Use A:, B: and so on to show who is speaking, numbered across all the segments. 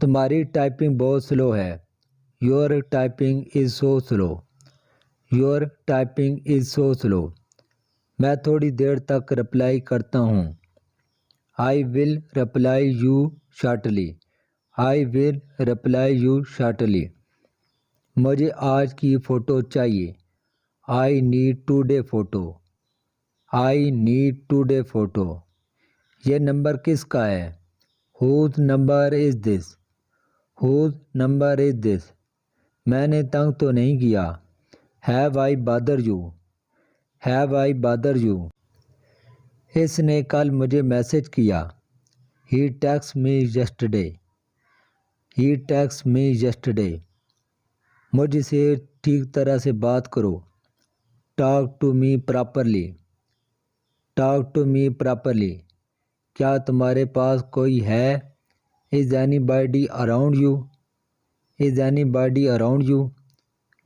A: تمہاری ٹائپنگ بہت سلو ہے. Your typing is so slow. Your typing is so slow. میں تھوڑی دیر تک رپلائی کرتا ہوں. I will reply you shortly. I will reply you shortly. مجھے آج کی فوٹو چاہیے. I need today photo. I need today photo. یہ نمبر کس کا ہے؟ Whose number is this. Whose number is this. میں نے تنگ تو نہیں کیا؟ Have I bother you. Have I bother you. اس نے کل مجھے میسج کیا. He text me yesterday. He text me yesterday. مجھ سے ٹھیک طرح سے بات کرو. Talk to me properly. Talk to me properly. کیا تمہارے پاس کوئی ہے؟ Is anybody around you. Is anybody around you.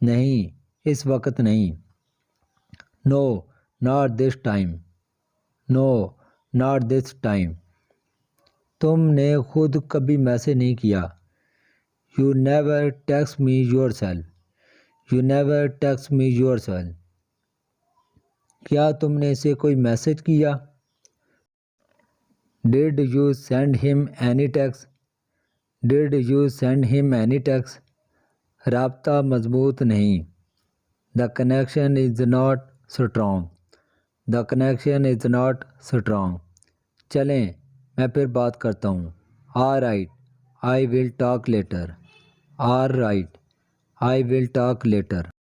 A: نہیں، اس وقت نہیں. No not this time. No not this time. تم نے خود کبھی میسج نہیں کیا. You never text me your self. You never text me yourself. کیا تم نے اسے کوئی میسج کیا؟ Did you send him any text. Did you send him any text. رابطہ مضبوط نہیں. The connection is not strong. The connection is not strong. چلیں میں پھر بات کرتا ہوں. All right I will talk later. All right I will talk letter.